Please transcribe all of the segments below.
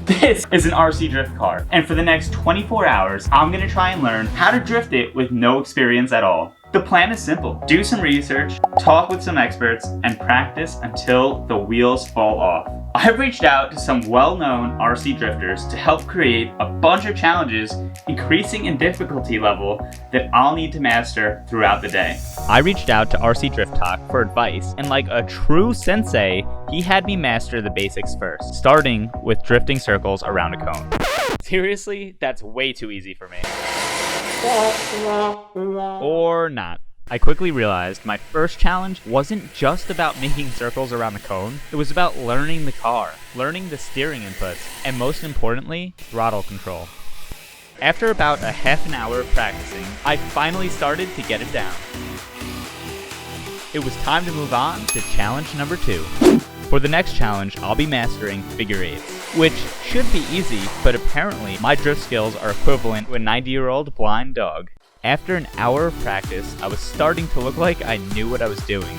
This is an RC drift car, and for the next 24 hours, I'm gonna try and learn how to drift it with no experience at all. The plan is simple. Do some research, talk with some experts, and practice until the wheels fall off. I've reached out to some well-known RC drifters to help create a bunch of challenges increasing in difficulty level that I'll need to master throughout the day. I reached out to RC Drift Talk for advice, and like a true sensei, he had me master the basics first, starting with drifting circles around a cone. Seriously, that's way too easy for me. Or not. I quickly realized my first challenge wasn't just about making circles around the cone, it was about learning the car, learning the steering inputs, and most importantly, throttle control. After about a half an hour of practicing, I finally started to get it down. It was time to move on to challenge number 2. For the next challenge, I'll be mastering figure eights, which should be easy, but apparently my drift skills are equivalent to a 90-year-old blind dog. After an hour of practice, I was starting to look like I knew what I was doing,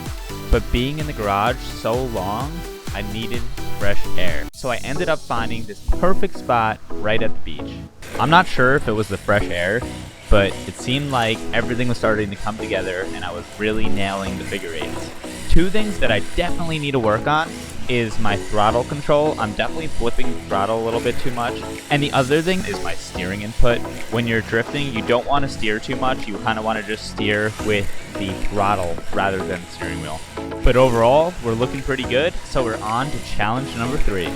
but being in the garage so long, I needed fresh air. So I ended up finding this perfect spot right at the beach. I'm not sure if it was the fresh air, but it seemed like everything was starting to come together and I was really nailing the figure eights. 2 things that I definitely need to work on is my throttle control. I'm definitely flipping the throttle a little bit too much. And the other thing is my steering input. When you're drifting, you don't want to steer too much. You kind of want to just steer with the throttle rather than the steering wheel. But overall, we're looking pretty good, so we're on to challenge number 3.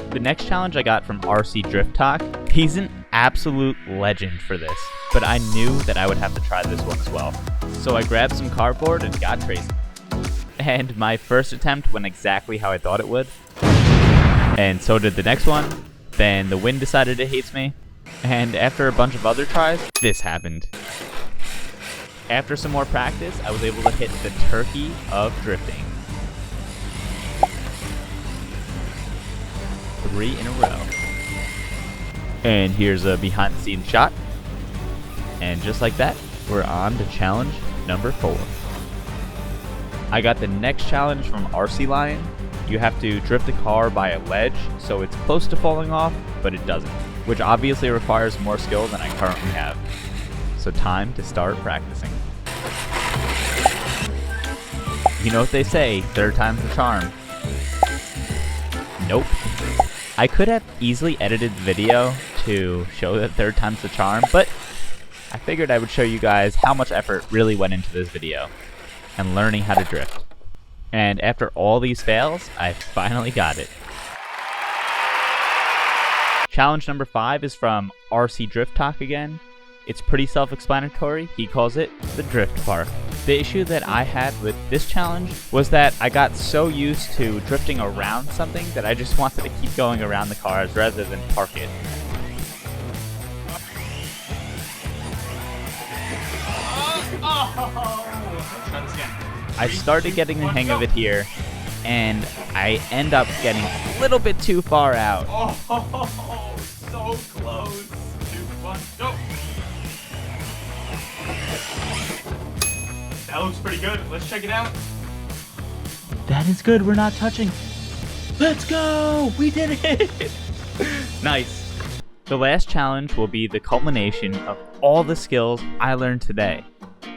The next challenge I got from RC Drift Talk, he's an absolute legend for this, but I knew that I would have to try this one as well. So I grabbed some cardboard and got tracing. And my first attempt went exactly how I thought it would. And so did the next one. Then the wind decided it hates me. And after a bunch of other tries, this happened. After some more practice, I was able to hit the turkey of drifting. 3 in a row. And here's a behind the scenes shot. And just like that, we're on to challenge number 4. I got the next challenge from RC Lion. You have to drift a car by a ledge, so it's close to falling off, but it doesn't, which obviously requires more skill than I currently have. So time to start practicing. You know what they say, third time's the charm. Nope. I could have easily edited the video to show that third time's the charm, but I figured I would show you guys how much effort really went into this video and learning how to drift. And after all these fails, I finally got it. Challenge number 5 is from RC Drift Talk again. It's pretty self-explanatory. He calls it the drift park. The issue that I had with this challenge was that I got so used to drifting around something that I just wanted to keep going around the cars rather than park it. I started getting the hang of it here, and I end up getting a little bit too far out. Oh, so close. 2, 1, go. That looks pretty good. Let's check it out. That is good, we're not touching. Let's go! We did it! Nice. The last challenge will be the culmination of all the skills I learned today.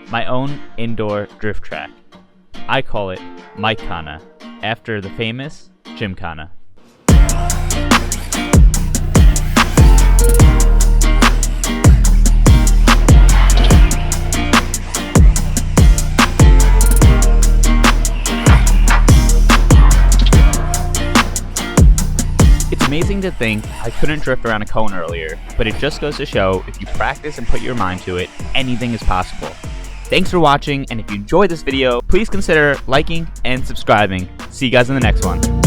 My own indoor drift track. I call it Gymkhana, after the famous Gymkhana. It's amazing to think I couldn't drift around a cone earlier, but it just goes to show if you practice and put your mind to it, anything is possible. Thanks for watching, and if you enjoyed this video, please consider liking and subscribing. See you guys in the next one.